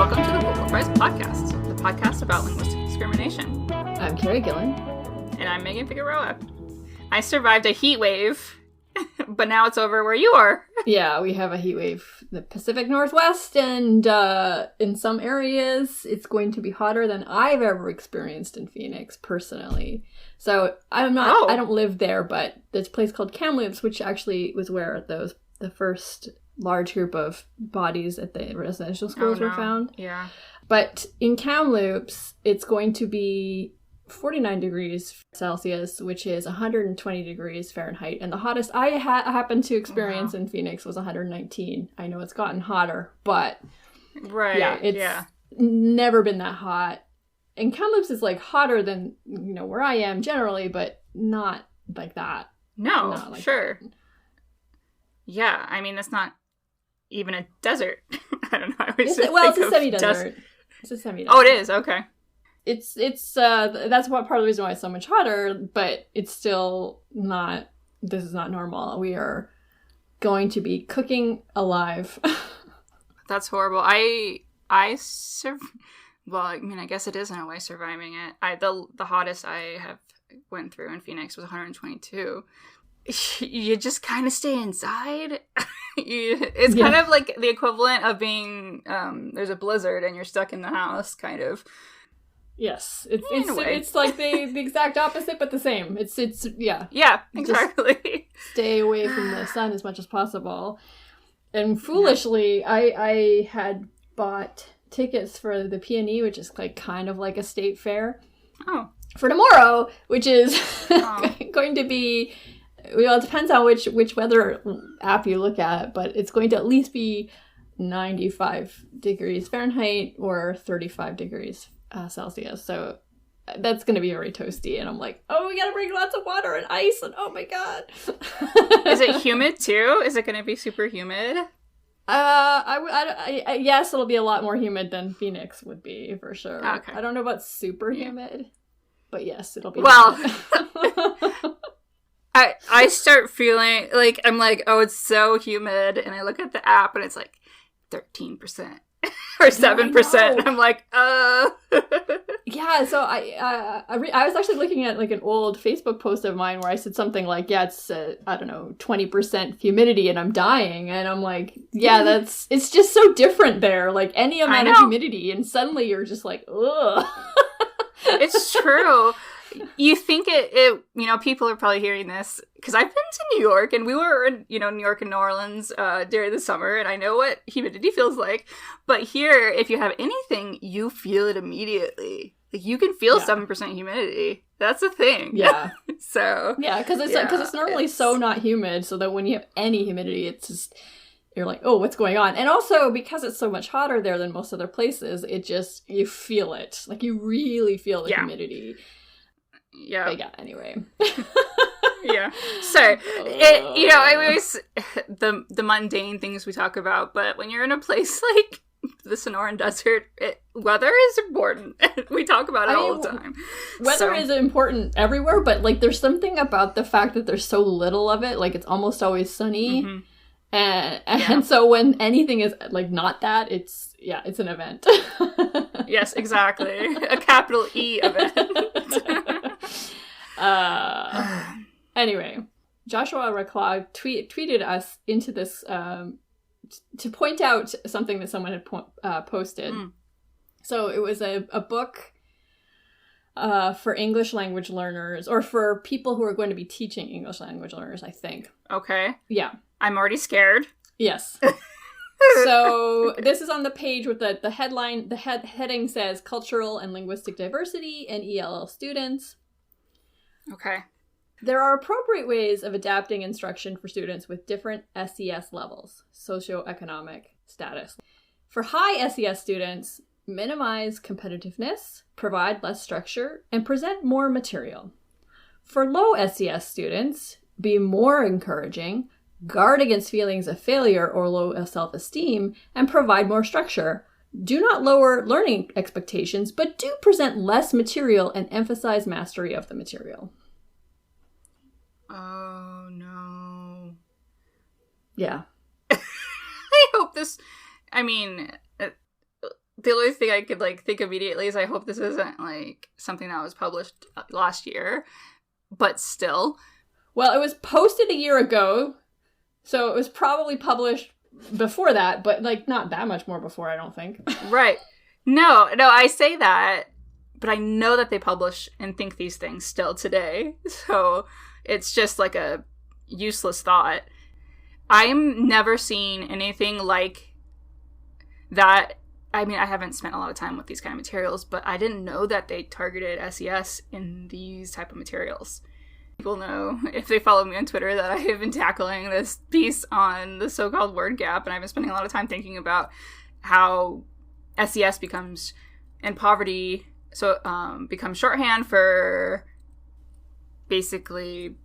Welcome to the Global Fries Podcast, the podcast about linguistic discrimination. I'm Carrie Gillen. And I'm Megan Figueroa. I survived a heat wave, but now it's over where you are. Yeah, we have a heat wave in the Pacific Northwest, and in some areas it's going to be hotter than I've ever experienced in Phoenix, personally. So I don't live there, but there's a place called Kamloops, which actually was where the first large group of bodies at the residential schools were found. Yeah. But in Kamloops, it's going to be 49 degrees Celsius, which is 120 degrees Fahrenheit. And the hottest I happened to experience in Phoenix was 119. I know it's gotten hotter, but it's never been that hot. And Kamloops is like hotter than, where I am generally, but not like that. No, not like sure. that. Yeah, I mean, that's not even a desert. I don't know. It's a semi-desert. It's a semi-desert. Oh, it is? Okay. It's that's what part of the reason why it's so much hotter, but it's still not, this is not normal. We are going to be cooking alive. That's horrible. Well, I mean, I guess it is in a way surviving it. The hottest I have went through in Phoenix was 122. You just kind of stay inside. It's kind of like the equivalent of being there's a blizzard and you're stuck in the house, kind of. Yes, it's like the exact opposite, but the same. It's yeah, exactly. Just stay away from the sun as much as possible. And foolishly, I had bought tickets for the PNE, which is like kind of like a state fair. Oh, for tomorrow, which is going to be. Well, it depends on which weather app you look at, but it's going to at least be 95 degrees Fahrenheit or 35 degrees Celsius. So that's going to be very toasty. And I'm like, oh, we got to bring lots of water and ice. And oh my God. Is it humid too? Is it going to be super humid? Yes, it'll be a lot more humid than Phoenix would be for sure. Okay. I don't know about super humid, but yes, it'll be humid. I start feeling like, I'm like, oh, it's so humid. And I look at the app and it's like 13% or 7%. I'm like, Yeah, so I was actually looking at like an old Facebook post of mine where I said something like, yeah, it's, 20% humidity and I'm dying. And I'm like, yeah, it's just so different there. Like any amount of humidity and suddenly you're just like, ugh. It's true. You think it people are probably hearing this because I've been to New York and we were in, New York and New Orleans during the summer and I know what humidity feels like. But here, if you have anything, you feel it immediately. Like you can feel 7% humidity. That's a thing. Yeah. So yeah, because it's normally so not humid, so that when you have any humidity, it's just you're like, oh, what's going on? And also because it's so much hotter there than most other places, it just you feel it. Like you really feel the humidity. Yeah. But yeah, anyway. Yeah. So, I always, the mundane things we talk about, but when you're in a place like the Sonoran Desert, weather is important. We talk about it all the time. Weather is important everywhere, but like there's something about the fact that there's so little of it, like it's almost always sunny. Mm-hmm. And so when anything is like not that, it's an event. Yes, exactly. A capital E event. Anyway, Joshua Reclaw tweeted us into this to point out something that someone had posted. So it was a book for English language learners, or for people who are going to be teaching English language learners, I think. Okay. Yeah. I'm already scared. Yes. So this is on the page with the headline. The heading says Cultural and Linguistic Diversity in ELL Students. Okay. There are appropriate ways of adapting instruction for students with different SES levels, socioeconomic status. For high SES students, minimize competitiveness, provide less structure, and present more material. For low SES students, be more encouraging, guard against feelings of failure or low self-esteem, and provide more structure. Do not lower learning expectations, but do present less material and emphasize mastery of the material. Oh, no. Yeah. I hope this... I mean, the only thing I could, like, think immediately is I hope this isn't, like, something that was published last year. But still. Well, it was posted a year ago, so it was probably published before that, but, like, not that much more before, I don't think. Right. No, I say that, but I know that they publish and think these things still today. So it's just, like, a useless thought. I'm never seeing anything like that. I mean, I haven't spent a lot of time with these kind of materials, but I didn't know that they targeted SES in these type of materials. People know, if they follow me on Twitter, that I have been tackling this piece on the so-called word gap, and I've been spending a lot of time thinking about how SES becomes, and poverty, so becomes shorthand for basically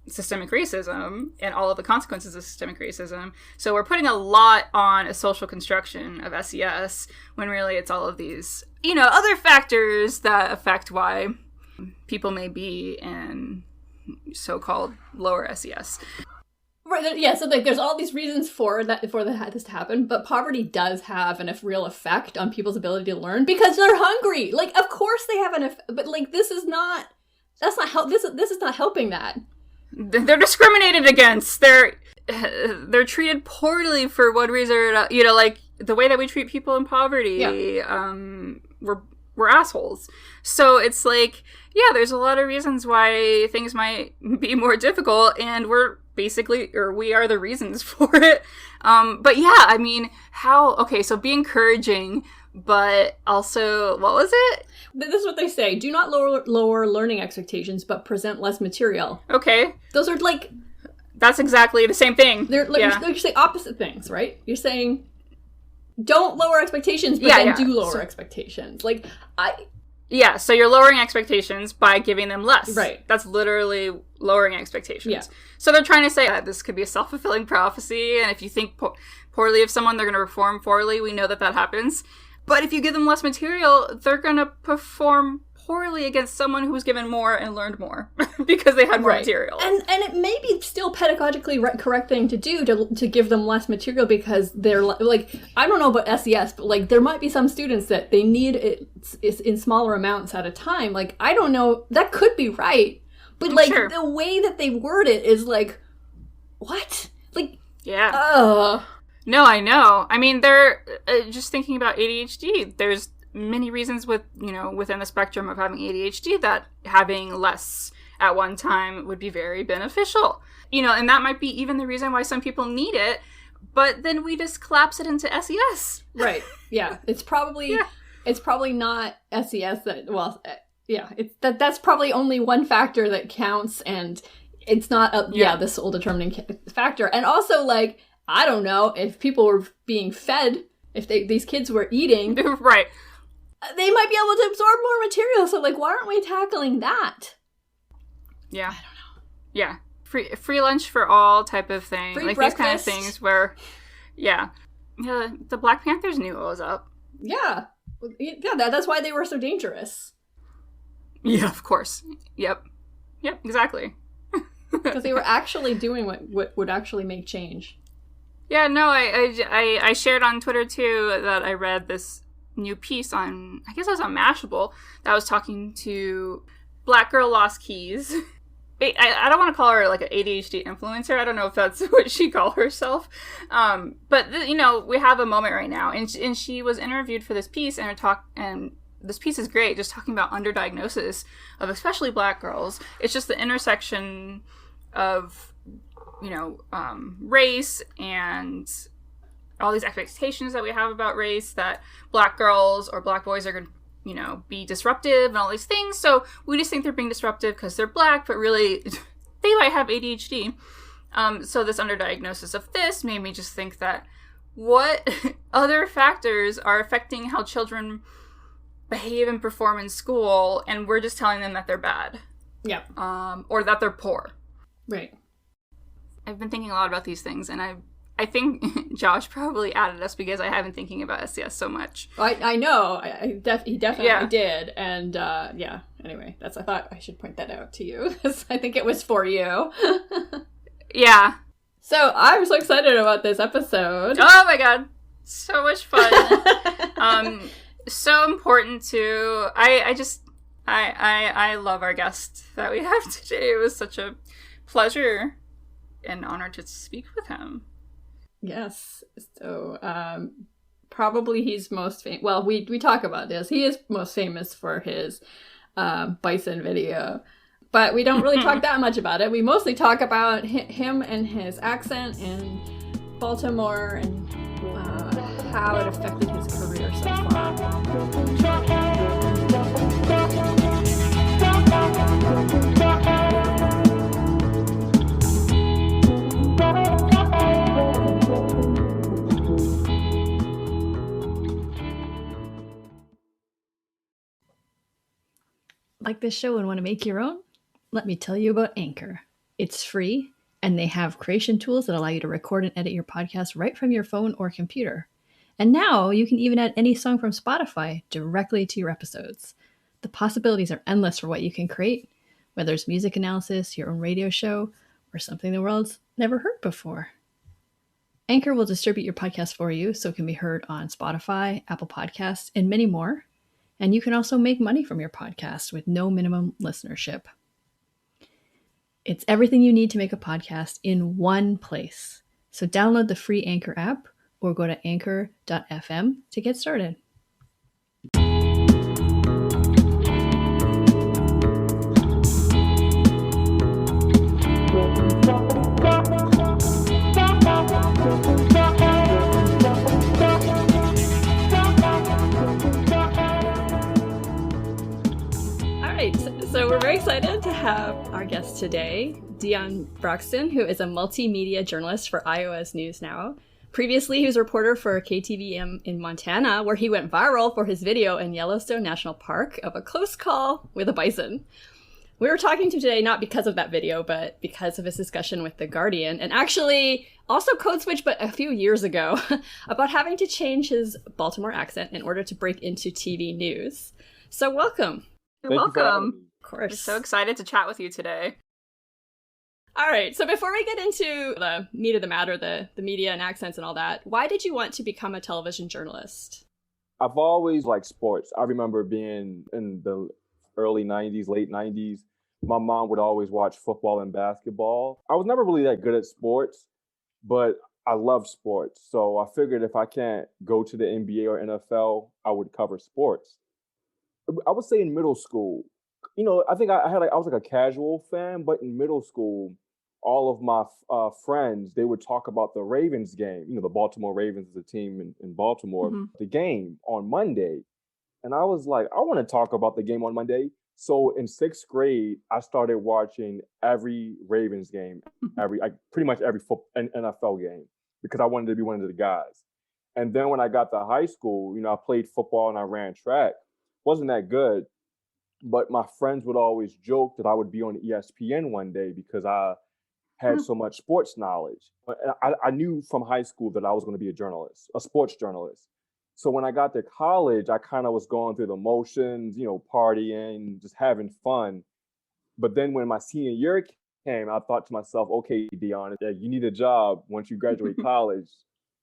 systemic racism and all of the consequences of systemic racism. So we're putting a lot on a social construction of SES when really it's all of these, other factors that affect why people may be in so-called lower SES. Right, yeah, so like there's all these reasons for this to happen, but poverty does have a real effect on people's ability to learn because they're hungry. Like, of course they have an effect, but like this is not helping that. They're discriminated against. They're treated poorly for one reason or another. Like the way that we treat people in poverty. Yeah. We're assholes. So it's like, yeah, there's a lot of reasons why things might be more difficult, and we are the reasons for it. But yeah, I mean, so be encouraging, but also, what was it? This is what they say. Do not lower learning expectations, but present less material. Okay. Those are like... That's exactly the same thing. You're saying opposite things, right? You're saying... Don't lower expectations, but do lower expectations. Like, Yeah, so you're lowering expectations by giving them less. Right. That's literally lowering expectations. Yeah. So they're trying to say that this could be a self-fulfilling prophecy, and if you think poorly of someone, they're going to perform poorly. We know that happens. But if you give them less material, they're going to perform poorly against someone who was given more and learned more because they had more material. And it may be still pedagogically correct thing to do to give them less material because they're like, I don't know about SES, but like there might be some students that they need it in smaller amounts at a time. Like, I don't know, that could be right. But like the way that they word it is like, what? Like, yeah. No, I know. I mean, they're just thinking about ADHD. There's many reasons within the spectrum of having ADHD that having less at one time would be very beneficial. And that might be even the reason why some people need it, but then we just collapse it into SES. Right. Yeah. It's probably not SES that's probably only one factor that counts, and it's not the sole determining factor. And also, like, I don't know, if people were being fed, if these kids were eating, right, they might be able to absorb more material. So, like, why aren't we tackling that? Yeah. I don't know. Yeah. Free lunch for all type of thing. Free like breakfast. These kind of things where, the Black Panthers knew what was up. Yeah. Yeah, that's why they were so dangerous. Yeah, of course. Yep, exactly. Because they were actually doing what would actually make change. Yeah, no, I shared on Twitter, too, that I read this new piece on, I guess it was on Mashable, that was talking to Black Girl Lost Keys. I don't want to call her, like, an ADHD influencer. I don't know if that's what she called herself. But, we have a moment right now. And she was interviewed for this piece, and this piece is great, just talking about underdiagnosis of especially Black girls. It's just the intersection of, race and all these expectations that we have about race, that Black girls or Black boys are going to, be disruptive and all these things. So we just think they're being disruptive because they're Black, but really they might have ADHD. So this underdiagnosis of this made me just think that what other factors are affecting how children behave and perform in school, and we're just telling them that they're bad. Yeah. Or that they're poor. Right. I've been thinking a lot about these things, and I think Josh probably added us because I have been thinking about SES so much. I know. He definitely did. And, anyway, I thought I should point that out to you, because I think it was for you. Yeah. So, I'm so excited about this episode. Oh my god. So much fun. So important to I love our guest that we have today. It was such a pleasure and honor to speak with him. Yes. So probably he's most famous. Well, we talk about this. He is most famous for his bison video, but we don't really talk that much about it. We mostly talk about him and his accent in Baltimore and how it affected his career so far. Like this show and want to make your own? Let me tell you about Anchor. It's free, and they have creation tools that allow you to record and edit your podcast right from your phone or computer. And now you can even add any song from Spotify directly to your episodes. The possibilities are endless for what you can create, whether it's music analysis, your own radio show, or something the world's never heard before. Anchor will distribute your podcast for you so it can be heard on Spotify, Apple Podcasts, and many more. And you can also make money from your podcast with no minimum listenership. It's everything you need to make a podcast in one place. So download the free Anchor app or go to anchor.fm to get started. So we're very excited to have our guest today, Dion Broxton, who is a multimedia journalist for iOS News Now. Previously, he was a reporter for KTVM in Montana, where he went viral for his video in Yellowstone National Park of a close call with a bison. We were talking to him today not because of that video, but because of his discussion with The Guardian, and actually also Code Switch, but a few years ago, about having to change his Baltimore accent in order to break into TV news. So welcome. You're welcome. Of course. We're so excited to chat with you today. All right, so before we get into the meat of the matter, the media and accents and all that, why did you want to become a television journalist? I've always liked sports. I remember being in the early 90s, late 90s. My mom would always watch football and basketball. I was never really that good at sports, but I love sports. So I figured if I can't go to the NBA or NFL, I would cover sports. I would say in middle school, I think I was like a casual fan, but in middle school, all of my friends, they would talk about the Ravens game. The Baltimore Ravens is a team in Baltimore, the game on Monday. And I was like, I want to talk about the game on Monday. So in sixth grade, I started watching every Ravens game, pretty much every NFL game, because I wanted to be one of the guys. And then when I got to high school, I played football and I ran track. Wasn't that good, but my friends would always joke that I would be on ESPN one day because I had so much sports knowledge. I knew from high school that I was going to be a sports journalist. So when I got to college, I kind of was going through the motions, partying, just having fun. But then when my senior year came, I thought to myself, okay, Dion, you need a job once you graduate college.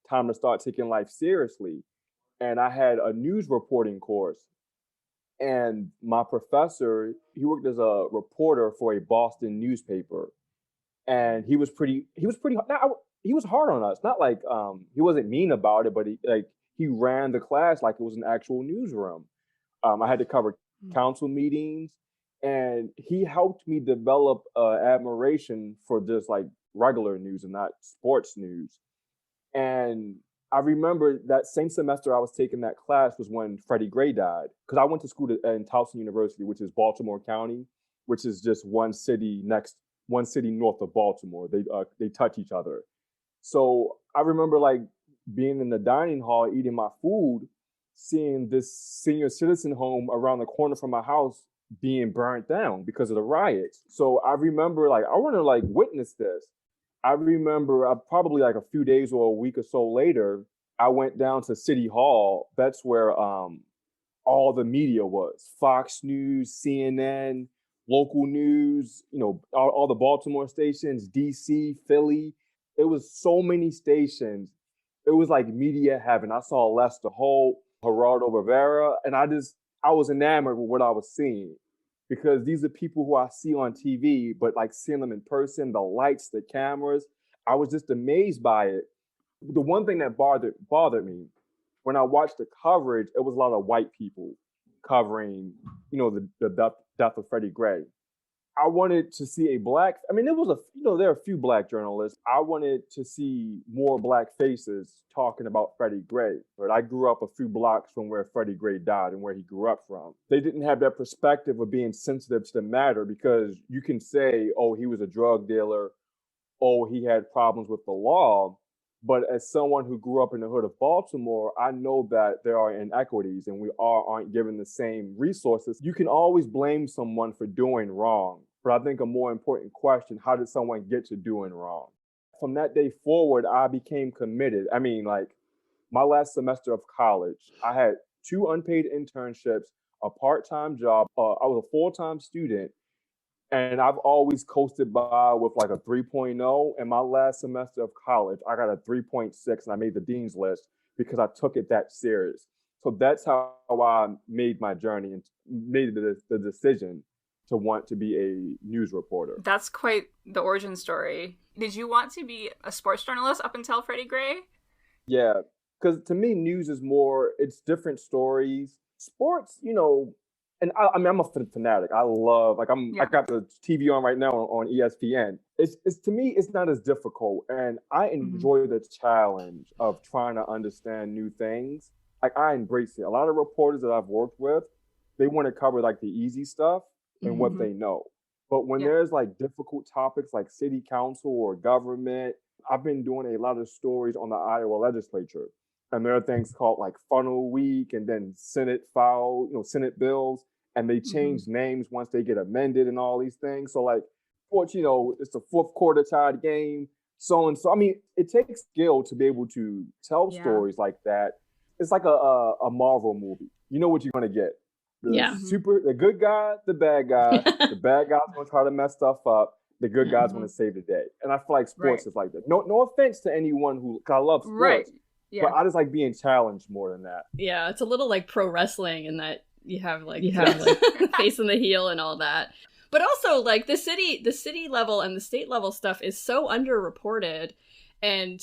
Time to start taking life seriously. And I had a news reporting course. And my professor, he worked as a reporter for a Boston newspaper. And he was hard on us. Not like he wasn't mean about it, but he ran the class like it was an actual newsroom. I had to cover council meetings, and he helped me develop admiration for just like regular news and not sports news. And I remember that same semester I was taking that class was when Freddie Gray died, because I went to school in Towson University, which is Baltimore County, which is just one city north of Baltimore. They touch each other. So I remember like being in the dining hall eating my food, seeing this senior citizen home around the corner from my house being burnt down because of the riots. So I remember like I want to like witness this. I remember probably like a few days or a week or so later, I went down to City Hall. That's where all the media was. Fox News, CNN, local news, all the Baltimore stations, DC, Philly. It was so many stations. It was like media heaven. I saw Lester Holt. Geraldo Rivera, and I was enamored with what I was seeing because these are people who I see on TV, but like seeing them in person, the lights, the cameras, I was just amazed by it. The one thing that bothered me when I watched the coverage, it was a lot of white people covering, the death of Freddie Gray. I wanted to see there are a few black journalists. I wanted to see more black faces talking about Freddie Gray. But I grew up a few blocks from where Freddie Gray died and where he grew up from. They didn't have that perspective of being sensitive to the matter because you can say, oh, he was a drug dealer. Oh, he had problems with the law. But as someone who grew up in the hood of Baltimore, I know that there are inequities and we all aren't given the same resources. You can always blame someone for doing wrong. But I think a more important question, how did someone get to doing wrong? From that day forward, I became committed. I mean, like my last semester of college, I had 2 unpaid internships, a part-time job. I was a full-time student. And I've always coasted by with like a 3.0. And my last semester of college, I got a 3.6 and I made the dean's list because I took it that serious. So that's how I made my journey and made the decision to want to be a news reporter. That's quite the origin story. Did you want to be a sports journalist up until Freddie Gray? Yeah, because to me, news is it's different stories. Sports, and I'm a fanatic. I love, I got the TV on right now on ESPN. It's to me, it's not as difficult. And I enjoy the challenge of trying to understand new things. Like I embrace it. A lot of reporters that I've worked with, they want to cover like the easy stuff and what they know. But when there's like difficult topics like city council or government, I've been doing a lot of stories on the Iowa legislature. And there are things called like funnel week and then Senate bills. And they change names once they get amended and all these things. So like, sports, it's the fourth quarter tied game, so and so. I mean, it takes skill to be able to tell stories like that. It's like a Marvel movie. You know what you're gonna get. The good guy, the bad guy. The bad guy's gonna try to mess stuff up. The good guy's gonna save the day. And I feel like sports is like that. No offense to anyone cause I love sports. Right. Yeah. But I just like being challenged more than that. Yeah, it's a little like pro wrestling in that you have like face and the heel and all that. But also like the city level and the state level stuff is so underreported, and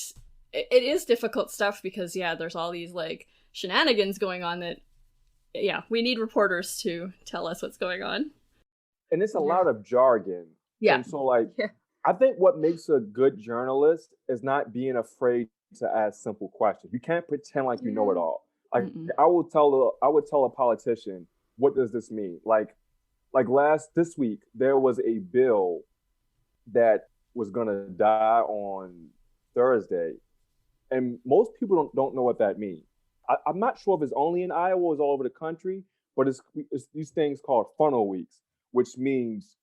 it is difficult stuff because there's all these like shenanigans going on that we need reporters to tell us what's going on. And it's a lot of jargon. Yeah. And so like I think what makes a good journalist is not being afraid to ask simple questions. You can't pretend like you know it all. Like I would tell a politician, what does this mean? Like this week, there was a bill that was gonna die on Thursday, and most people don't know what that means. I'm not sure if it's only in Iowa or it's all over the country, but it's these things called funnel weeks, which means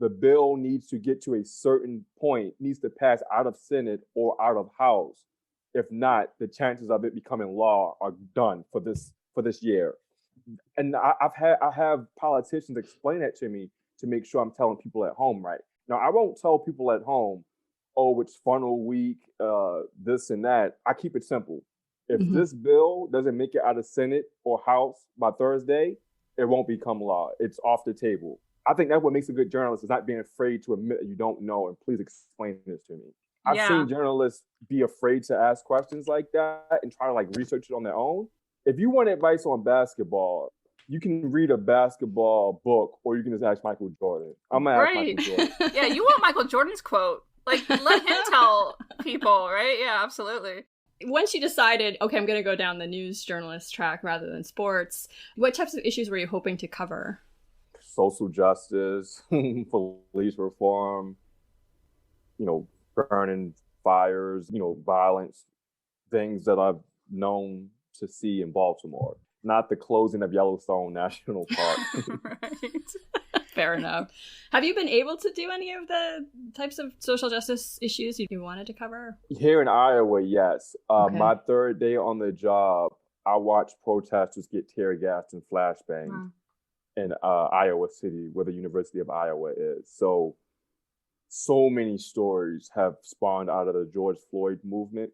the bill needs to get to a certain point, needs to pass out of Senate or out of House. If not, the chances of it becoming law are done for this year. And I have politicians explain that to me to make sure I'm telling people at home right. Now, I won't tell people at home, oh, it's funnel week, this and that. I keep it simple. If this bill doesn't make it out of Senate or House by Thursday, it won't become law. It's off the table. I think that's what makes a good journalist is not being afraid to admit that you don't know and please explain this to me. I've seen journalists be afraid to ask questions like that and try to like research it on their own. If you want advice on basketball, you can read a basketball book or you can just ask Michael Jordan. I'm going to ask Michael Jordan. Yeah, you want Michael Jordan's quote. Like, let him tell people, right? Yeah, absolutely. Once you decided, okay, I'm going to go down the news journalist track rather than sports, what types of issues were you hoping to cover? Social justice, police reform, burning fires, violence, things that I've known to see in Baltimore, not the closing of Yellowstone National Park. Right. Fair enough. Have you been able to do any of the types of social justice issues you wanted to cover? Here in Iowa, yes. My third day on the job, I watched protesters get tear gassed and flashbanged in Iowa City, where the University of Iowa is. So many stories have spawned out of the George Floyd movement.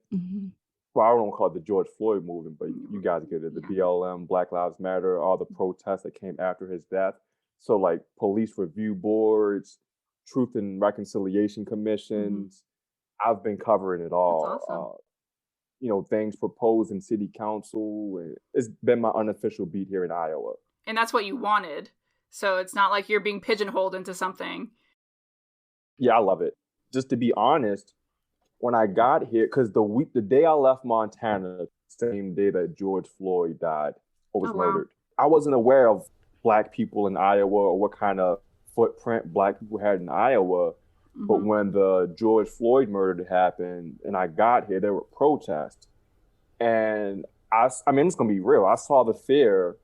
well, I don't want to call it the George Floyd movement, but you guys get it. The BLM, Black Lives Matter, all the protests that came after his death. So like police review boards, truth and reconciliation commissions. I've been covering it all. That's awesome. Things proposed in city council. And it's been my unofficial beat here in Iowa. And that's what you wanted. So it's not like you're being pigeonholed into something. Yeah, I love it. Just to be honest, when I got here, because the day I left Montana, same day that George Floyd died or was murdered, I wasn't aware of Black people in Iowa or what kind of footprint Black people had in Iowa. But when the George Floyd murder happened and I got here, there were protests. And I mean, it's going to be real. I saw the fear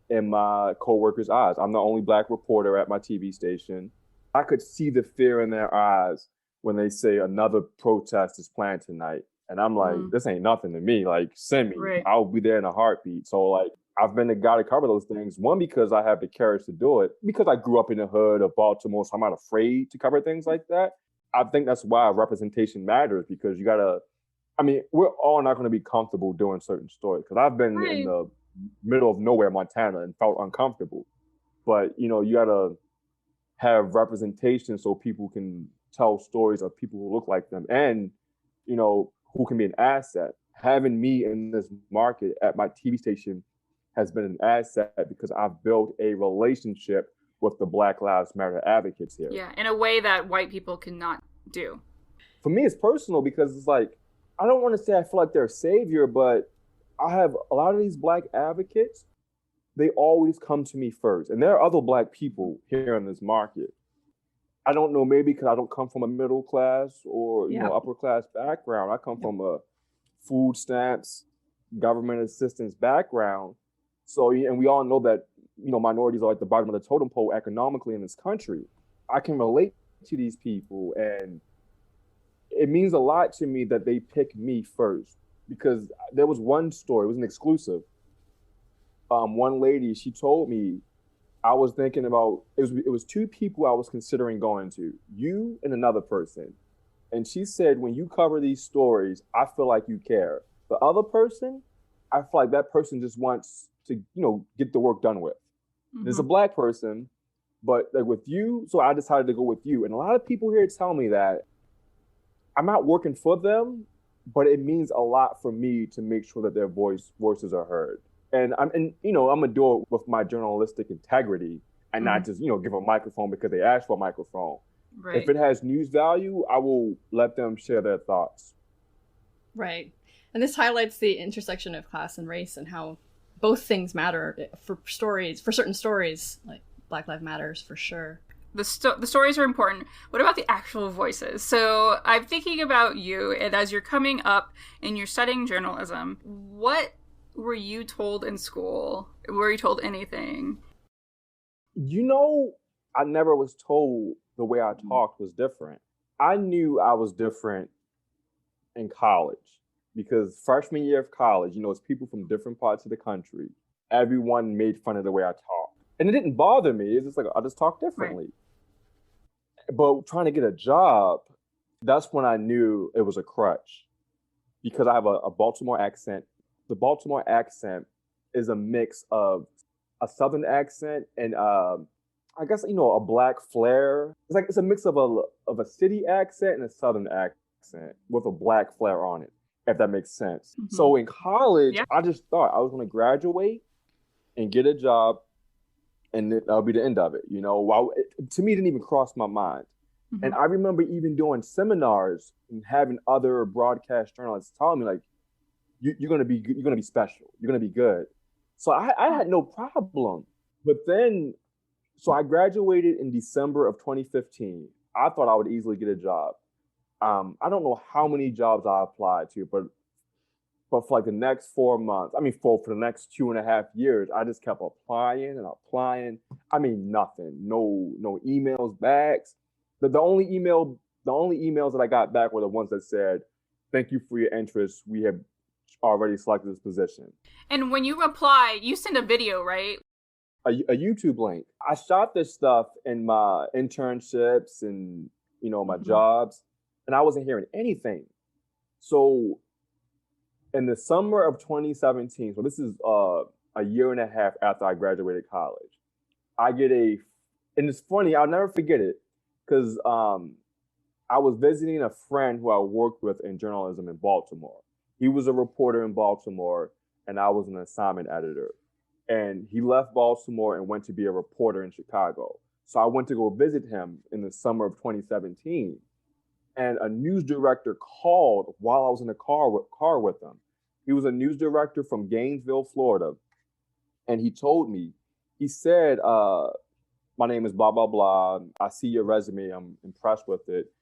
in my coworkers' eyes. I'm the only Black reporter at my TV station. I could see the fear in their eyes when they say another protest is planned tonight. And I'm like, this ain't nothing to me. Like, send me. Right. I'll be there in a heartbeat. So like, I've been the guy to cover those things. One, because I have the courage to do it. Because I grew up in the hood of Baltimore, so I'm not afraid to cover things like that. I think that's why representation matters, because you gotta, I mean, we're all not gonna be comfortable doing certain stories. Because I've been in the middle of nowhere, Montana, and felt uncomfortable. But, you gotta have representation so people can tell stories of people who look like them and, who can be an asset. Having me in this market at my TV station has been an asset because I've built a relationship with the Black Lives Matter advocates here. Yeah, in a way that white people cannot do. For me, it's personal because it's like, I don't want to say I feel like they're a savior, but I have a lot of these Black advocates, they always come to me first. And there are other Black people here in this market. I don't know, maybe because I don't come from a middle class or, upper class background. I come from a food stamps, government assistance background. So, and we all know that, minorities are at the bottom of the totem pole economically in this country. I can relate to these people, and it means a lot to me that they pick me first, because there was one story, it was an exclusive. One lady, she told me, I was thinking about, it was two people I was considering going to, you and another person. And she said, when you cover these stories, I feel like you care. The other person, I feel like that person just wants to, get the work done with. There's a Black person, but like with you, so I decided to go with you. And a lot of people here tell me that I'm not working for them, but it means a lot for me to make sure that their voices are heard. And I'm gonna do it with my journalistic integrity and not just, give a microphone because they asked for a microphone. Right. If it has news value, I will let them share their thoughts. Right. And this highlights the intersection of class and race and how both things matter for certain stories, like Black Lives Matters for sure. The stories are important. What about the actual voices? So I'm thinking about you, and as you're coming up and you're studying journalism, what were you told in school? Were you told anything? I never was told the way I talked was different. I knew I was different in college. Because freshman year of college, it's people from different parts of the country. Everyone made fun of the way I talk. And it didn't bother me. It's just like, I just talk differently. Right. But trying to get a job, that's when I knew it was a crutch. Because I have a Baltimore accent. The Baltimore accent is a mix of a Southern accent and I guess, a Black flair. It's a mix of a city accent and a Southern accent with a Black flair on it, if that makes sense. So in college, I just thought I was going to graduate and get a job, and that'll be the end of it. To me, it didn't even cross my mind. And I remember even doing seminars and having other broadcast journalists telling me, like, you're going to be special. You're going to be good. So I had no problem. But then, so I graduated in December of 2015. I thought I would easily get a job. I don't know how many jobs I applied to, but for like the next 4 months, for the next 2.5 years, I just kept applying and applying. Nothing, no emails back. The only emails that I got back were the ones that said, "Thank you for your interest. We have already selected this position." And when you apply, you send a video, right? A YouTube link. I shot this stuff in my internships and my jobs. And I wasn't hearing anything. So In the summer of 2017, so this is a year and a half after I graduated college, I get and it's funny, I'll never forget it, because I was visiting a friend who I worked with in journalism in Baltimore. He was a reporter in Baltimore, and I was an assignment editor. And he left Baltimore and went to be a reporter in Chicago. So I went to go visit him in the summer of 2017. And a news director called while I was in the car with him. He was a news director from Gainesville, Florida. And he told me, he said, my name is blah, blah, blah. I see your resume. I'm impressed with it.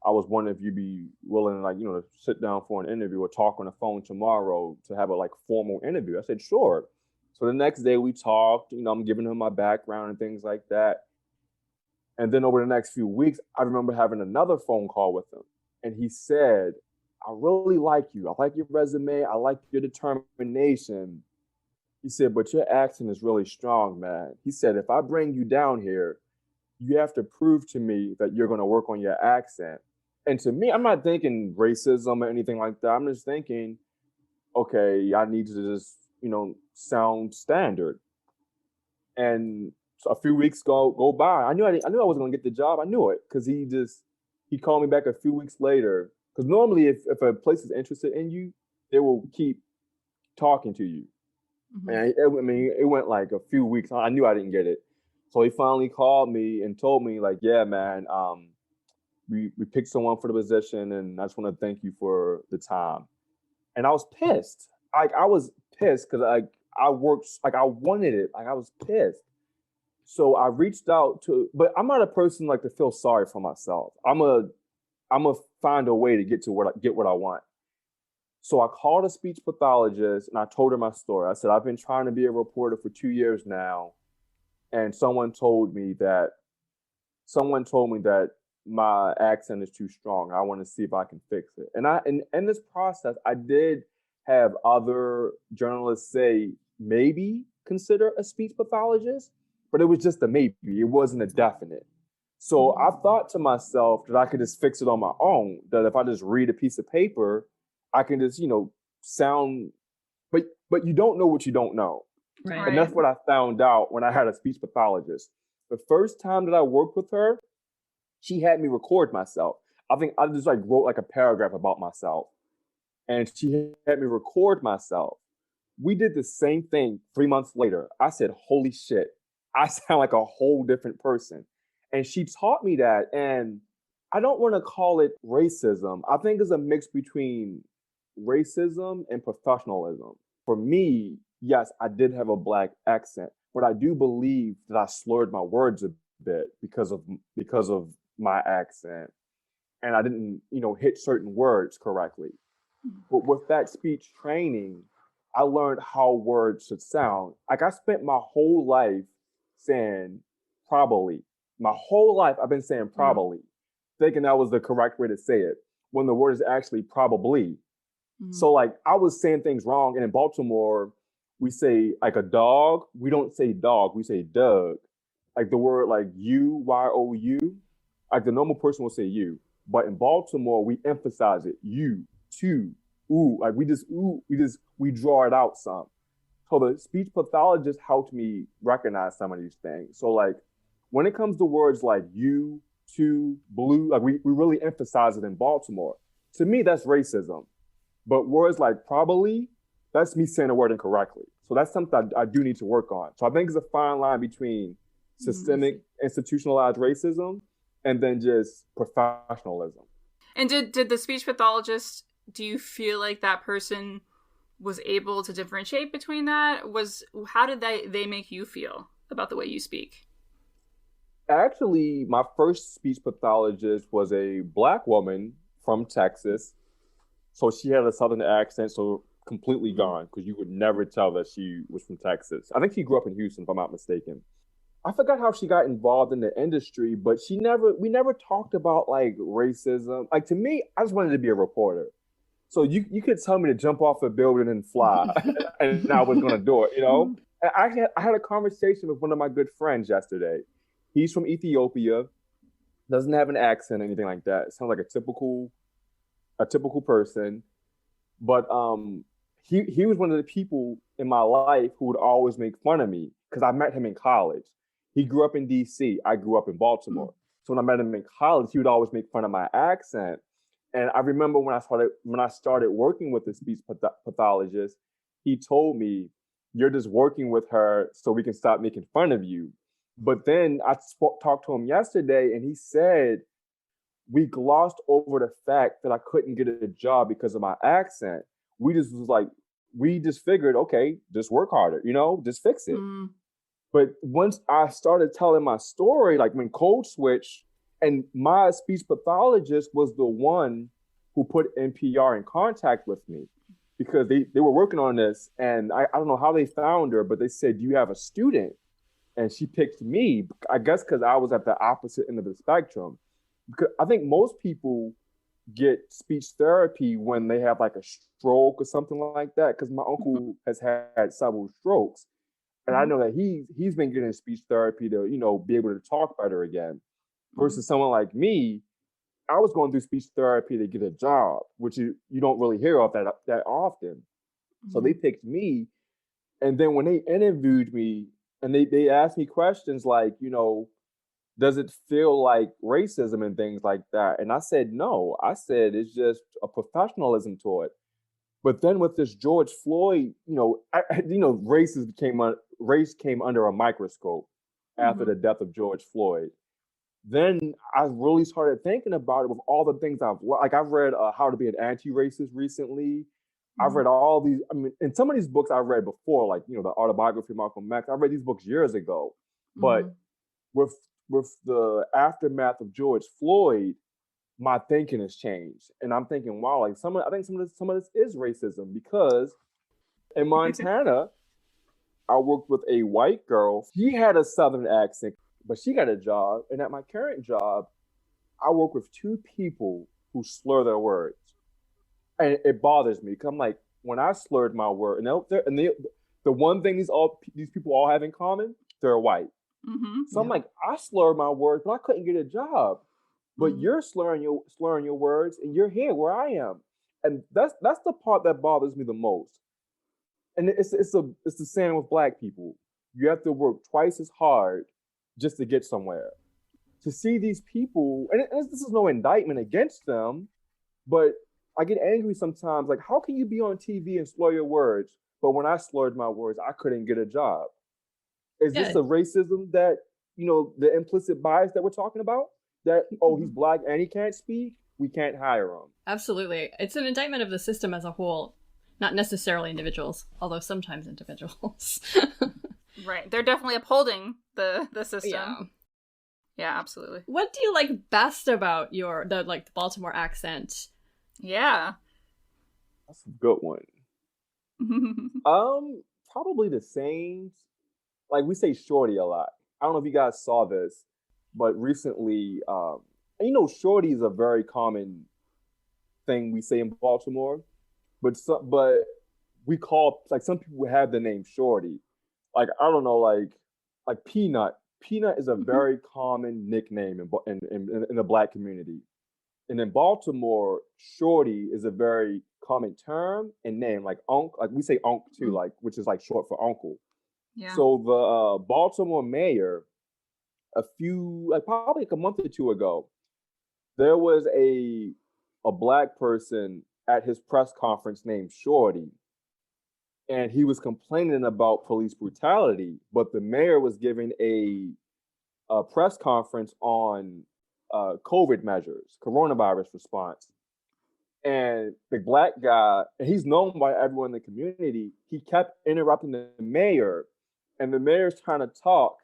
I was wondering if you'd be willing, to sit down for an interview or talk on the phone tomorrow to have a formal interview. I said, sure. So the next day we talked, I'm giving him my background and things like that. And then over the next few weeks, I remember having another phone call with him. And he said, I really like you. I like your resume. I like your determination. He said, but your accent is really strong, man. He said, if I bring you down here, you have to prove to me that you're going to work on your accent. And to me, I'm not thinking racism or anything like that. I'm just thinking, okay, I need to just, sound standard. And so a few weeks go by. I knew I wasn't going to get the job. I knew it because he called me back a few weeks later. Because normally if a place is interested in you, they will keep talking to you. Mm-hmm. And it went like a few weeks. I knew I didn't get it. So he finally called me and told me yeah, man, we picked someone for the position and I just want to thank you for the time. And I was pissed. I was pissed because I worked, I wanted it. I was pissed. So I reached out but I'm not a person to feel sorry for myself. I'm a find a way to get what I want. So I called a speech pathologist and I told her my story. I said, I've been trying to be a reporter for 2 years now. And someone told me that my accent is too strong. I want to see if I can fix it. And in this process, I did have other journalists say, maybe consider a speech pathologist, but it was just a maybe. It wasn't a definite. So I thought to myself that I could just fix it on my own, that if I just read a piece of paper, I can just, sound, but you don't know what you don't know. Right. And that's what I found out when I had a speech pathologist. The first time that I worked with her, she had me record myself. I think I just wrote a paragraph about myself. And she had me record myself. We did the same thing 3 months later. I said, holy shit, I sound like a whole different person. And she taught me that. And I don't want to call it racism. I think it's a mix between racism and professionalism. For me, yes, I did have a Black accent, but I do believe that I slurred my words a bit because of my accent. And I didn't, hit certain words correctly. But with that speech training, I learned how words should sound. I spent my whole life saying probably. My whole life, I've been saying probably, thinking that was the correct way to say it, when the word is actually probably. Mm-hmm. So I was saying things wrong. And in Baltimore, we say a dog. We don't say dog. We say Doug. The word you, Y-O-U. The normal person will say you. But in Baltimore, we emphasize it. You, too, ooh. We draw it out some. So the speech pathologist helped me recognize some of these things. So when it comes to words like you, to, blue, we really emphasize it in Baltimore. To me, that's racism. But words like probably, that's me saying the word incorrectly. So that's something I do need to work on. So I think it's a fine line between systemic, institutionalized racism and then just professionalism. And did the speech pathologist, do you feel like that person was able to differentiate between that? How did they make you feel about the way you speak? Actually, my first speech pathologist was a Black woman from Texas. So she had a Southern accent, so completely gone, because you would never tell that she was from Texas. I think she grew up in Houston, if I'm not mistaken. I forgot how she got involved in the industry, but we never talked about racism. To me, I just wanted to be a reporter. So you could tell me to jump off a building and fly, and I was going to do it, And I had a conversation with one of my good friends yesterday. He's from Ethiopia, doesn't have an accent or anything like that. Sounds like a typical person. But he was one of the people in my life who would always make fun of me because I met him in college. He grew up in DC. I grew up in Baltimore. So when I met him in college, he would always make fun of my accent. And I remember when I started working with the speech pathologist, he told me, "You're just working with her so we can stop making fun of you." But then I talked to him yesterday, and he said we glossed over the fact that I couldn't get a job because of my accent. We just figured, okay, just work harder, just fix it. But once I started telling my story, like when Code Switch, and my speech pathologist was the one who put NPR in contact with me because they were working on this. And I don't know how they found her, but they said, "Do you have a student?" And she picked me, I guess because I was at the opposite end of the spectrum. Because I think most people get speech therapy when they have like a stroke or something like that. Because my uncle has had several strokes. And I know that he's been getting speech therapy to, be able to talk better again. Versus someone like me, I was going through speech therapy to get a job, which you don't really hear of that often. So they picked me. And then when they interviewed me and they asked me questions like, does it feel like racism and things like that? And I said, no. I said, it's just a professionalism to it. But then with this George Floyd, race came under a microscope after the death of George Floyd. Then I really started thinking about it with all the things I've read How to Be an Anti-Racist recently. I've read all these, and some of these books I've read before, like, the autobiography of Malcolm X. I read these books years ago. But with the aftermath of George Floyd, my thinking has changed. And I'm thinking, wow, like I think some of this is racism, because in Montana, I worked with a white girl. She had a Southern accent, but she got a job. And at my current job, I work with two people who slur their words. And it bothers me, because I'm like, when I slurred my word, the one thing these people all have in common, they're white. So I'm like, I slurred my words, but I couldn't get a job. But you're slurring your words, and you're here where I am. And that's the part that bothers me the most. And it's the same with Black people. You have to work twice as hard just to get somewhere. To see these people, and this is no indictment against them, but I get angry sometimes. Like, how can you be on TV and slur your words, but when I slurred my words, I couldn't get a job? Is this a racism that, the implicit bias that we're talking about? That, he's Black and he can't speak, we can't hire him. Absolutely. It's an indictment of the system as a whole, not necessarily individuals, although sometimes individuals. Right. They're definitely upholding the system. Yeah, absolutely. What do you like best about the Baltimore accent? Yeah. That's a good one. Probably the same. Like, we say shorty a lot. I don't know if you guys saw this, but recently, shorty is a very common thing we say in Baltimore, but we call, like, some people have the name Shorty. Like, I don't know, like Peanut. Peanut is a very common nickname in the Black community. And in Baltimore, Shorty is a very common term and name, like Unc, like we say Unc too, like, which is like short for uncle. Yeah. So the Baltimore mayor, probably like a month or two ago, there was a Black person at his press conference named Shorty. And he was complaining about police brutality, but the mayor was giving a press conference on COVID measures, coronavirus response. And the Black guy, and he's known by everyone in the community, he kept interrupting the mayor, and the mayor's trying to talk,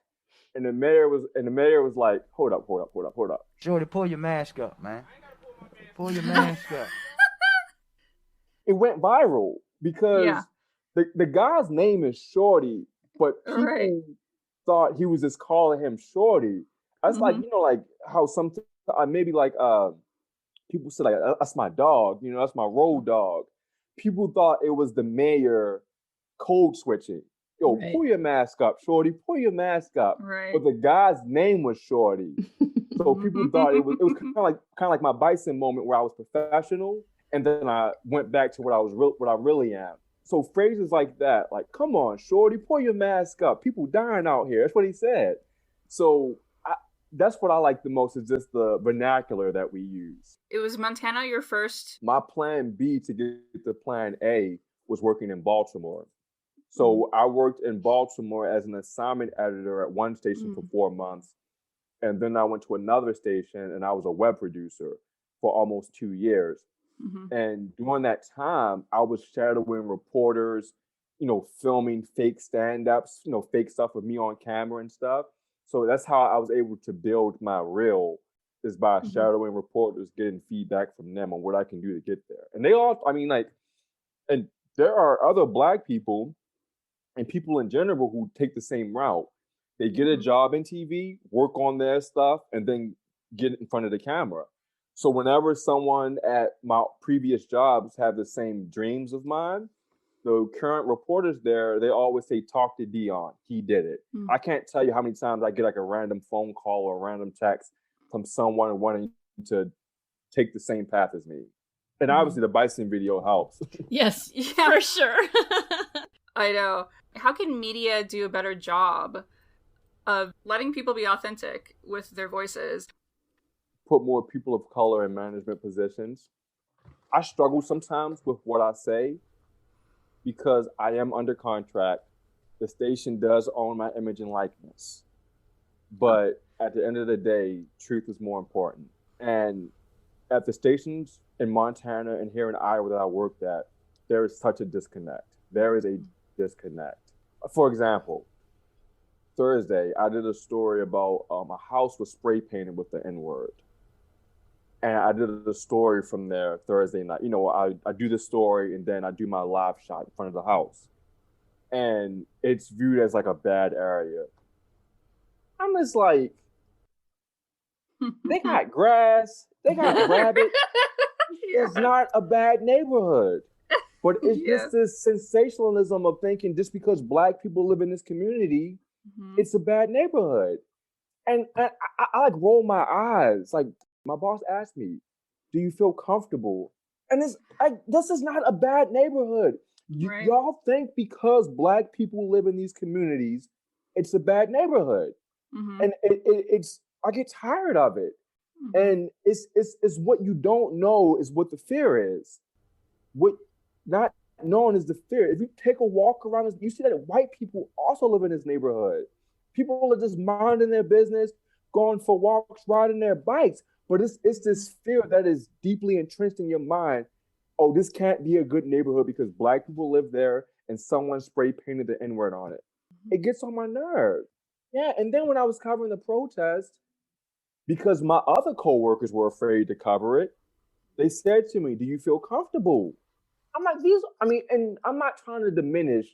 and the mayor was like, hold up. Shorty, pull your mask up, man. Pull your mask up. It went viral because the guy's name is Shorty, but people thought he was just calling him Shorty. That's like, like how sometimes maybe like people say, like, that's my dog, that's my road dog. People thought it was the mayor code switching. Yo, pull your mask up, Shorty, pull your mask up. Right. But the guy's name was Shorty. So people thought it was kind of like my Bison moment, where I was professional and then I went back to what I really am. So phrases like that, like, come on, shorty, pull your mask up. People dying out here. That's what he said. So that's what I like the most is just the vernacular that we use. It was Montana your first? My plan B to get to plan A was working in Baltimore. So I worked in Baltimore as an assignment editor at one station for 4 months. And then I went to another station and I was a web producer for almost 2 years. And during that time, I was shadowing reporters, filming fake stand-ups, fake stuff with me on camera and stuff. So that's how I was able to build my reel, is by shadowing reporters, getting feedback from them on what I can do to get there. And they all, and there are other Black people and people in general who take the same route. They get a job in TV, work on their stuff, and then get in front of the camera. So whenever someone at my previous jobs have the same dreams of mine, the current reporters there, they always say, talk to Dion. He did it. I can't tell you how many times I get like a random phone call or a random text from someone wanting to take the same path as me. And obviously the bison video helps. Yes, for sure. I know. How can media do a better job of letting people be authentic with their voices? Put more people of color in management positions. I struggle sometimes with what I say because I am under contract. The station does own my image and likeness. But at the end of the day, truth is more important. And at the stations in Montana and here in Iowa that I worked at, there is such a disconnect. There is a disconnect. For example, Thursday, I did a story about a house was spray painted with the N-word. And I did a story from there Thursday night. I do the story and then I do my live shot in front of the house. And it's viewed as like a bad area. I'm just like, they got grass, they got rabbit. It's not a bad neighborhood. But it's just this sensationalism of thinking just because Black people live in this community, it's a bad neighborhood. And I like roll my eyes. Like, my boss asked me, do you feel comfortable? And this is not a bad neighborhood. Right. Y'all think because Black people live in these communities, it's a bad neighborhood. And it's I get tired of it. And it's what you don't know is what the fear is. What not knowing is the fear. If you take a walk around, you see that white people also live in this neighborhood. People are just minding their business, going for walks, riding their bikes. But it's this fear that is deeply entrenched in your mind. Oh, this can't be a good neighborhood because Black people live there and someone spray painted the N-word on it. It gets on my nerves. Yeah, and then when I was covering the protest, because my other coworkers were afraid to cover it, they said to me, do you feel comfortable? I'm like, and I'm not trying to diminish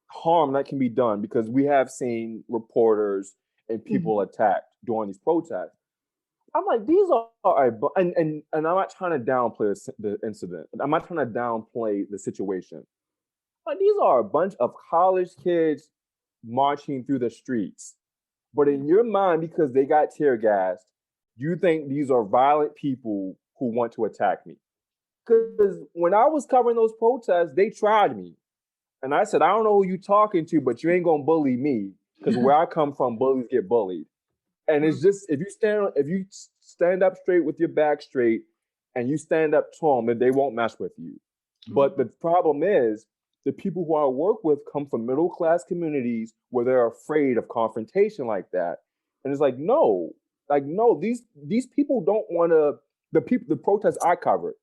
harm that can be done because we have seen reporters and people attacked during these protests. I'm like, these are, and I'm not trying to downplay the incident. I'm not trying to downplay the situation. But these are a bunch of college kids marching through the streets. But in your mind, because they got tear gassed, you think these are violent people who want to attack me. Because when I was covering those protests, they tried me. And I said, I don't know who you talking to, but you ain't gonna bully me. Because where I come from, bullies get bullied. And it's just, if you stand up straight with your back straight and you stand up tall, then they won't mess with you. But the problem is, the people who I work with come from middle class communities where they're afraid of confrontation like that. And it's like, no, these people don't want to, the protests I covered,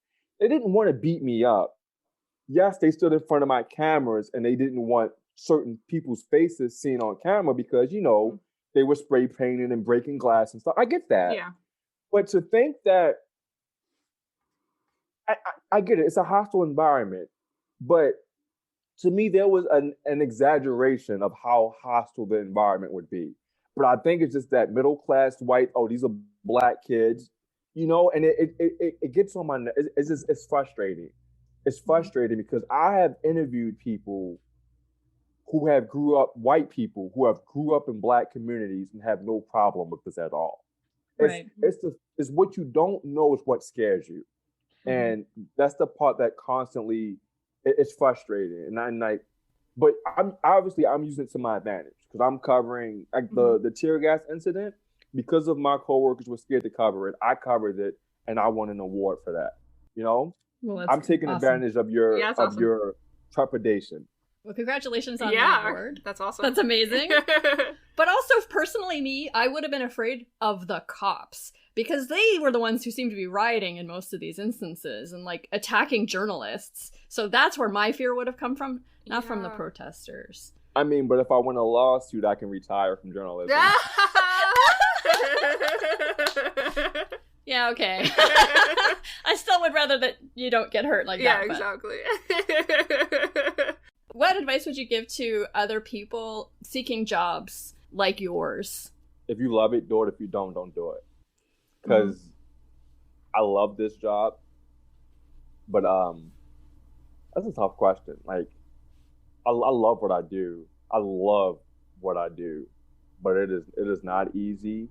they didn't want to beat me up. Yes, they stood in front of my cameras and they didn't want certain people's faces seen on camera because, they were spray painting and breaking glass and stuff. I get that. Yeah. But to think that, I get it, it's a hostile environment. But to me, there was an exaggeration of how hostile the environment would be. But I think it's just that middle class white, oh, these are Black kids, and it gets on my nerves. It's frustrating. It's frustrating because I have interviewed people who have white people who have grew up in Black communities and have no problem with this at all. It's what you don't know is what scares you. And that's the part that constantly it's frustrating, and I'm like, but I'm using it to my advantage because I'm covering like the tear gas incident because of my coworkers were scared to cover it. I covered it, and I won an award for that. You know, Well, I'm taking advantage of your awesome. your trepidation. Well, congratulations on the award. That's awesome. That's amazing. But also, personally, me, I would have been afraid of the cops because they were the ones who seemed to be rioting in most of these instances and like attacking journalists. So that's where my fear would have come from, not from the protesters. I mean, but if I win a lawsuit, I can retire from journalism. Yeah, okay. I still would rather that you don't get hurt like that. Yeah, exactly. What advice would you give to other people seeking jobs like yours? If you love it, do it. If you don't do it. Because I love this job, but that's a tough question. Like, I love what I do. I love what I do, but it is not easy.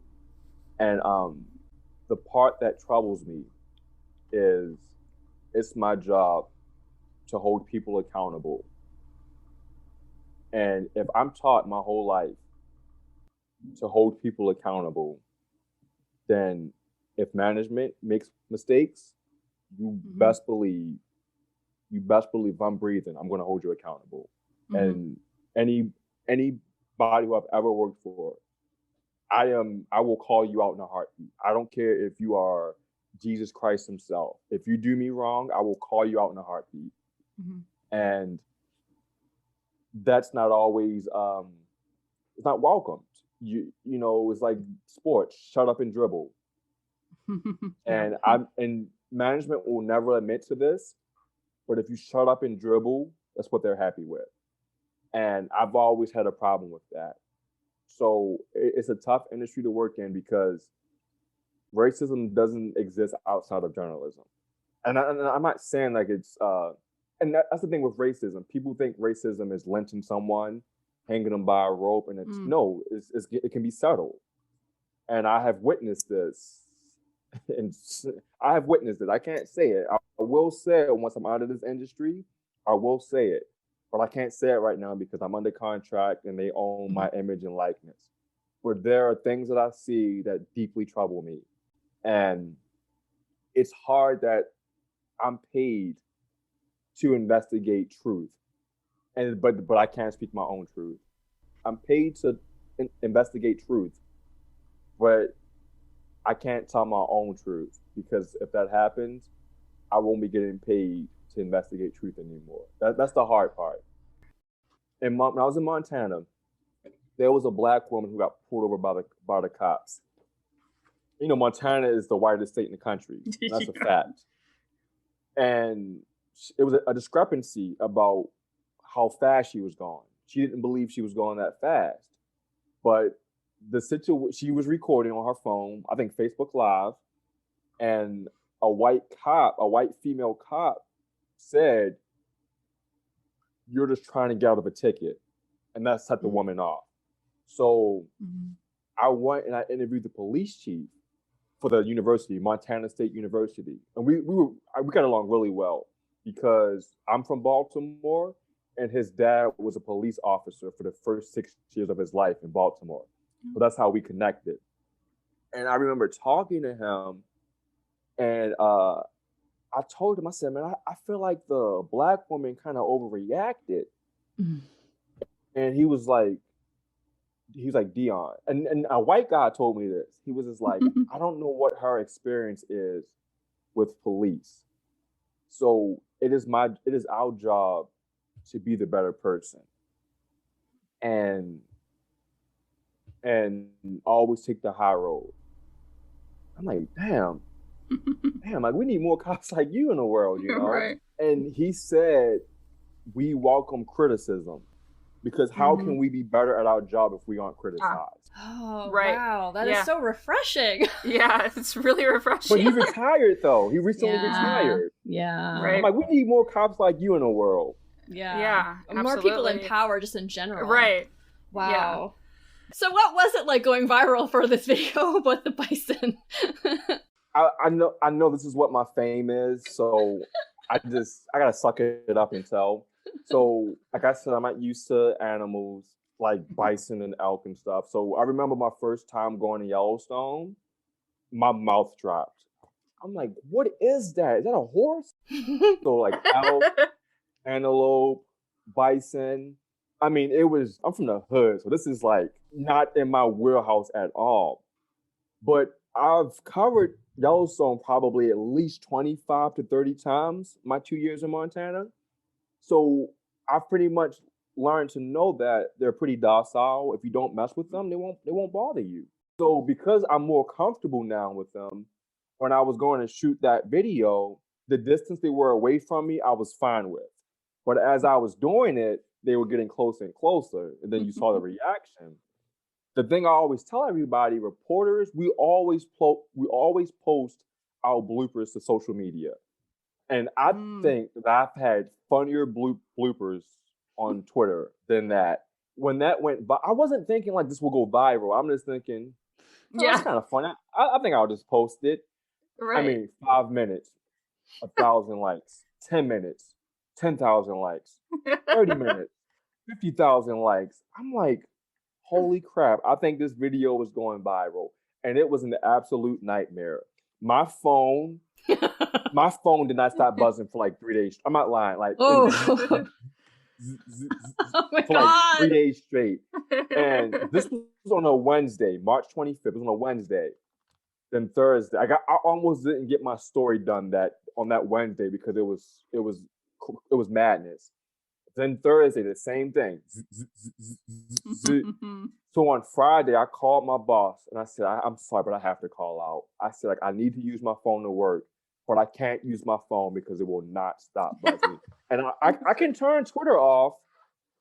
And the part that troubles me is it's my job to hold people accountable. And if I'm taught my whole life to hold people accountable, then if management makes mistakes, you best believe I'm breathing, I'm going to hold you accountable. And anybody who I've ever worked for, I will call you out in a heartbeat. I don't care if you are Jesus Christ himself. If you do me wrong, I will call you out in a heartbeat. And that's not always it's not welcomed. You know, it's like sports, shut up and dribble. And management will never admit to this, but if you shut up and dribble, that's what they're happy with. And I've always had a problem with that. So it's a tough industry to work in because racism doesn't exist outside of journalism. And I'm not saying like it's, and that's the thing with racism. People think racism is lynching someone, hanging them by a rope, and it's no, it can be subtle. And I have witnessed this. And I have witnessed it. I can't say it. I will say it once I'm out of this industry. I will say it. But I can't say it right now because I'm under contract and they own my image and likeness. But there are things that I see that deeply trouble me. And it's hard that I'm paid to investigate truth. But I can't speak my own truth. I'm paid to investigate truth, but I can't tell my own truth because if that happens, I won't be getting paid to investigate truth anymore. That's the hard part. And when I was in Montana, there was a black woman who got pulled over by the cops. You know, Montana is the whitest state in the country. That's a fact. And it was a discrepancy about how fast she was going. She didn't believe she was going that fast. But she was recording on her phone, I think Facebook Live, and a white female cop said, "You're just trying to get out of a ticket." And that set the woman off. So I went and I interviewed the police chief for the university, Montana State University. And we got along really well because I'm from Baltimore and his dad was a police officer for the first 6 years of his life in Baltimore. So that's how we connected. And I remember talking to him and I told him, I said, man, I feel like the black woman kind of overreacted. And he was like, Dion. And a white guy told me this. He was just like, I don't know what her experience is with police. So it is our job to be the better person. And always take the high road. I'm like, damn, like we need more cops like you in the world, you know? Right. And he said, we welcome criticism because how can we be better at our job if we aren't criticized? Oh, Right. wow. That is so refreshing. Yeah, it's really refreshing. But he retired though. He recently retired. Yeah. Right. I'm like, we need more cops like you in the world. Yeah. Yeah, More people in absolutely. power just in general. Right. Wow. So what was it like going viral for this video about the bison? I know this is what my fame is, so I gotta suck it up and tell. So, like I said, I'm not used to animals like bison and elk and stuff. So I remember my first time going to Yellowstone, my mouth dropped. I'm like, what is that? Is that a horse? So like elk, antelope, bison. I mean, I'm from the hood, so this is like not in my wheelhouse at all. But I've covered Yellowstone probably at least 25 to 30 times my 2 years in Montana. So I've pretty much learned to know that they're pretty docile. If you don't mess with them, they won't bother you. So because I'm more comfortable now with them, when I was going to shoot that video, the distance they were away from me, I was fine with. But as I was doing it, they were getting closer and closer, and then you saw the reaction. The thing I always tell everybody, reporters, we always post our bloopers to social media. And I think that I've had funnier bloopers on Twitter than that. When that went by, I wasn't thinking like this will go viral. I'm just thinking, it's kind of fun. I think I'll just post it. Right. I mean, 5 minutes, 1,000 likes, 10 minutes, 10,000 likes, 30 minutes, 50,000 likes. I'm like, holy crap. I think this video was going viral. And it was an absolute nightmare. My phone did not stop buzzing for like 3 days. I'm not lying. Like, Oh my for like God. 3 days straight. And this was on a Wednesday, March 25th. It was on a Wednesday. Then Thursday, I almost didn't get my story done on that Wednesday because it was madness. Then Thursday, the same thing. So on Friday, I called my boss and I said, I'm sorry, but I have to call out. I said, like, I need to use my phone to work, but I can't use my phone because it will not stop buzzing. And I can turn Twitter off.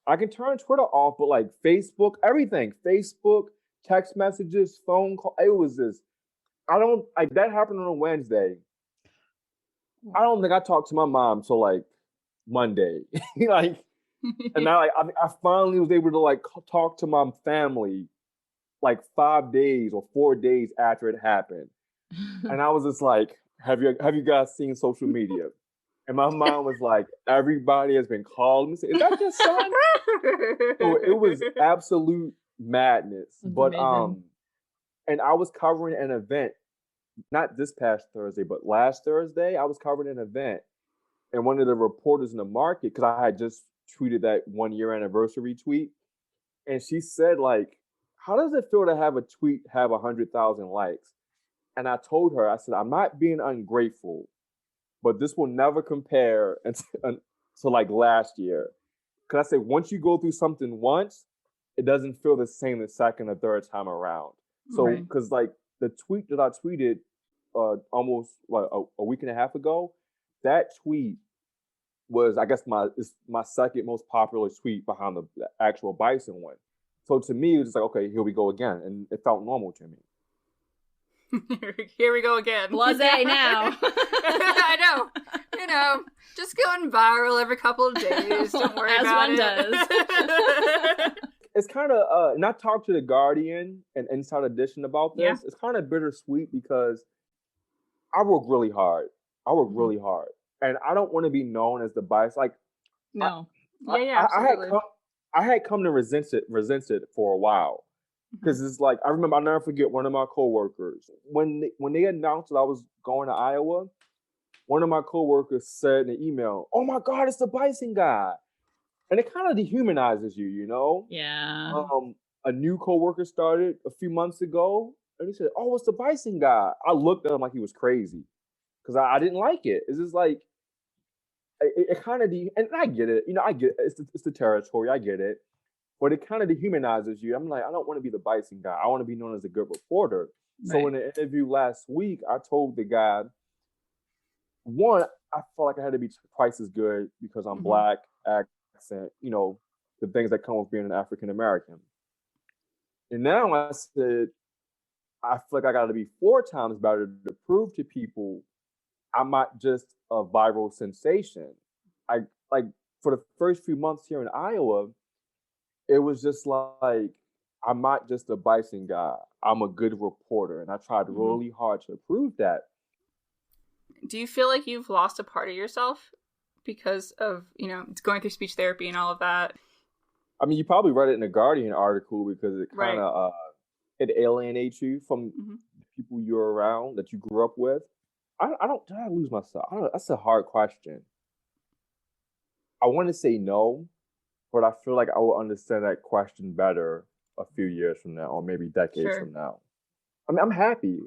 But like Facebook, everything, Facebook, text messages, phone call, it was just, that happened on a Wednesday. I don't think I talked to my mom till like Monday. Like, and now like, I finally was able to like talk to my family like 5 days or 4 days after it happened. And I was just like, have you guys seen social media? And my mom was like, everybody has been calling me. Is that your son? So it was absolute madness. That's but amazing. and I was covering an event, not this past Thursday, but last Thursday, I was covering an event. And one of the reporters in the market, because I had just tweeted that 1 year anniversary tweet, and she said, like, how does it feel to have a tweet have 100,000 likes? And I told her, I said, I'm not being ungrateful, but this will never compare to like last year. Because I said, once you go through something once, it doesn't feel the same the second or third time around. So, because like the tweet that I tweeted almost a week and a half ago, that tweet was, I guess, my second most popular tweet behind the actual bison one. So to me, it was just like, okay, here we go again. And it felt normal to me. Here we go again. Blasé now. I know. Just going viral every couple of days. Don't worry As about one it. It's kind of, and I talked to The Guardian and Inside Edition about this. Yeah. It's kind of bittersweet because I work really hard. And I don't want to be known as the bias. Like, No. Yeah, absolutely. I had come to resent it for a while. Because it's like, I'll never forget one of my coworkers. When they announced that I was going to Iowa, one of my coworkers said in an email, "Oh my God, it's the bison guy." And it kind of dehumanizes you, you know? Yeah. A new coworker started a few months ago, and he said, "Oh, it's the bison guy." I looked at him like he was crazy because I didn't like it. It's just like, it kind of, and I get it. I get it. It's the territory. I get it. But it kind of dehumanizes you. I'm like, I don't want to be the bison guy. I want to be known as a good reporter. So in an interview last week, I told the guy, one, I felt like I had to be twice as good because I'm Black, accent, the things that come with being an African American. And now I said, I feel like I got to be 4 times better to prove to people I'm not just a viral sensation. I like for the first few months here in Iowa, it was just like, I'm not just a bison guy. I'm a good reporter. And I tried really hard to prove that. Do you feel like you've lost a part of yourself because of, going through speech therapy and all of that? I mean, you probably read it in a Guardian article because it kind Right. of it alienates you from Hmm. the people you're around that you grew up with. I don't. Did I lose myself? I don't, that's a hard question. I want to say no, but I feel like I will understand that question better a few years from now, or maybe decades Sure. from now. I mean, I'm happy,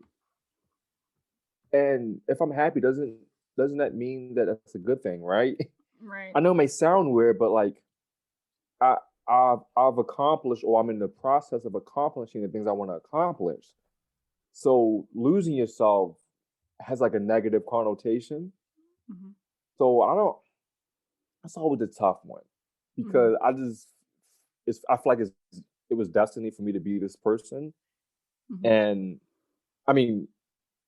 and if I'm happy, doesn't that mean that that's a good thing, right? Right. I know it may sound weird, but like I I've accomplished, or I'm in the process of accomplishing the things I want to accomplish. So losing yourself has like a negative connotation. Hmm. So I don't. That's always a tough one Hmm. because I feel like it was destiny for me to be this person, Hmm. and I mean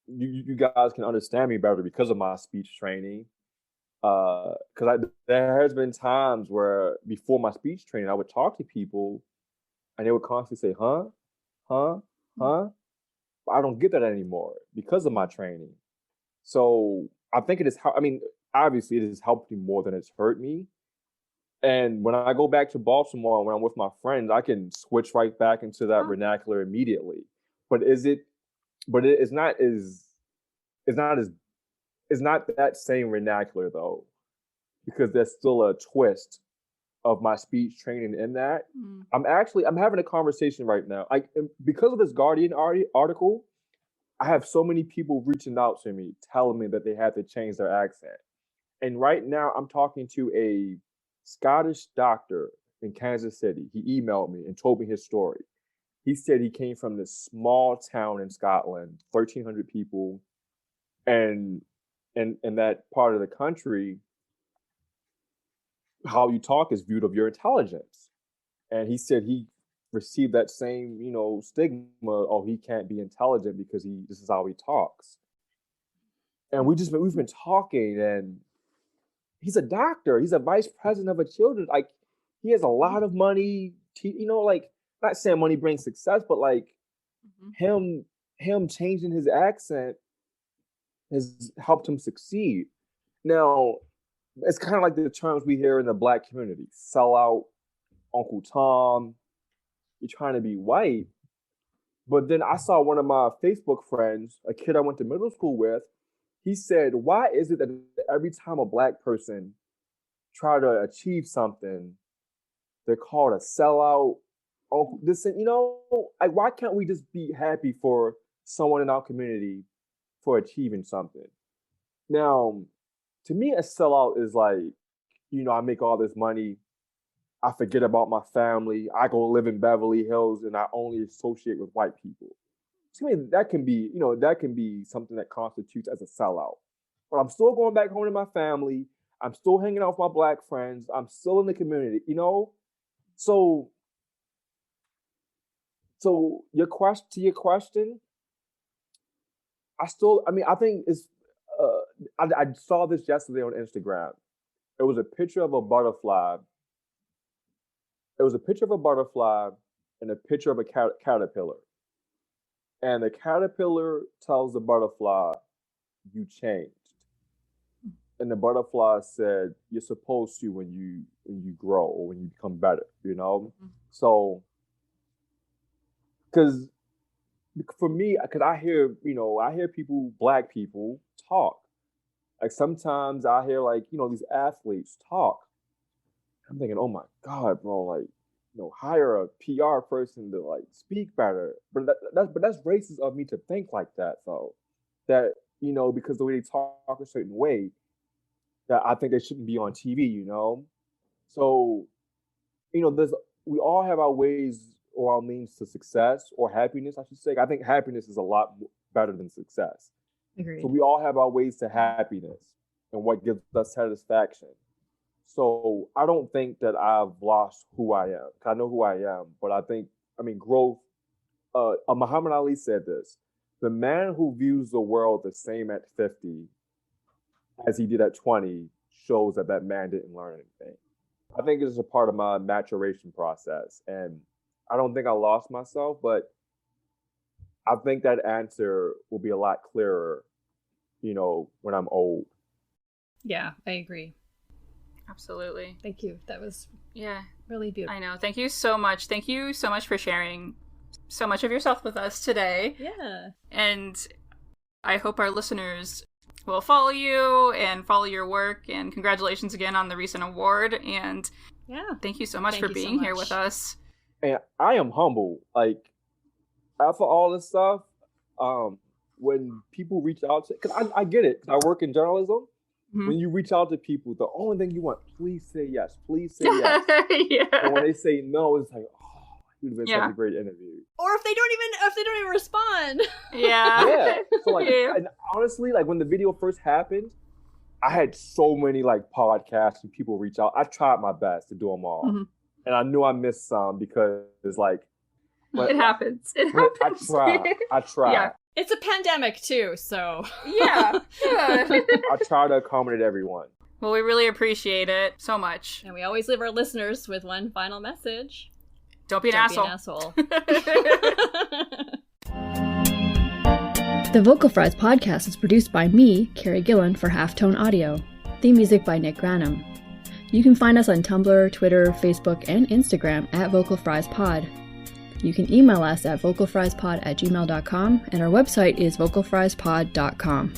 you guys can understand me better because of my speech training. Because there has been times where before my speech training, I would talk to people and they would constantly say, "Huh, huh, huh." But I don't get that anymore because of my training. So I think it is how. I mean, obviously, it has helped me more than it's hurt me. And when I go back to Baltimore, when I'm with my friends, I can switch right back into that Oh. vernacular immediately. But is it? But it's not as. It's not as. It's not that same vernacular though, because there's still a twist of my speech training in that. Mm. I'm having a conversation right now. Like because of this Guardian article, I have so many people reaching out to me telling me that they had to change their accent. And right now I'm talking to a Scottish doctor in Kansas City. He emailed me and told me his story. He said he came from this small town in Scotland, 1,300 people, and in that part of the country, how you talk is viewed of your intelligence. And he said he received that same, stigma. Oh, he can't be intelligent because this is how he talks. And we've been talking, and he's a doctor. He's a vice president of a children. Like he has a lot of money. Like not saying money brings success, but like Mhm. him changing his accent has helped him succeed. Now, it's kind of like the terms we hear in the black community: sell out, Uncle Tom. You're trying to be white. But then I saw one of my Facebook friends, a kid I went to middle school with. He said, "Why is it that every time a black person try to achieve something, they're called a sellout? Oh, this, like why can't we just be happy for someone in our community for achieving something?" Now, to me, a sellout is like, I make all this money, I forget about my family, I go live in Beverly Hills, and I only associate with white people. To me, that can be something that constitutes as a sellout. But I'm still going back home to my family. I'm still hanging out with my black friends. I'm still in the community. So, to your question, I think it's. I saw this yesterday on Instagram. It was a picture of a butterfly. It was a picture of a butterfly and a picture of a caterpillar. And the caterpillar tells the butterfly, "You changed." And the butterfly said, "You're supposed to when you grow or when you become better." Mhm. So, because for me, because I hear people, black people, talk. Like sometimes I hear like these athletes talk. I'm thinking, oh my god, bro, like hire a PR person to like speak better. But that's racist of me to think like that, though. That because the way they talk a certain way, that I think they shouldn't be on TV. So, there's we all have our ways or our means to success or happiness, I should say. I think happiness is a lot better than success. So Agreed. we all have our ways to happiness and what gives us satisfaction. So I don't think that I've lost who I am. I know who I am, but growth. Muhammad Ali said this: the man who views the world the same at 50 as he did at 20 shows that man didn't learn anything. I think it's a part of my maturation process. And I don't think I lost myself, but I think that answer will be a lot clearer when I'm old. Yeah, I agree. Absolutely. Thank you. That was Yeah, really beautiful. I know. Thank you so much. Thank you so much for sharing so much of yourself with us today. Yeah. And I hope our listeners will follow you and follow your work. And congratulations again on the recent award. And Yeah. thank you so much Thank for you so being here much. with us. And I am humble. Like, after all this stuff, when people reach out to, because I get it, 'cause I work in journalism. Mhm. When you reach out to people, the only thing you want, please say yes, please say yes. Yeah. And when they say no, it's like, oh, it would have been Yeah. such a great interview. Or if they don't even respond. Yeah. Yeah. So like, Yeah. and honestly, like when the video first happened, I had so many like podcasts and people reach out. I tried my best to do them all, Mhm. and I knew I missed some because like, It happens. It but I happens. tried. Yeah. It's a pandemic too, so Yeah. Yeah. I try to accommodate everyone. Well, we really appreciate it so much. and we always leave our listeners with one final message. Don't be an Don't be asshole. an asshole. The Vocal Fries podcast is produced by me, Carrie Gillen, for Halftone Audio. Theme music by Nick Granum. You can find us on Tumblr, Twitter, Facebook, and Instagram at Vocal Fries Pod. You can email us at vocalfriespod@gmail.com, and our website is vocalfriespod.com.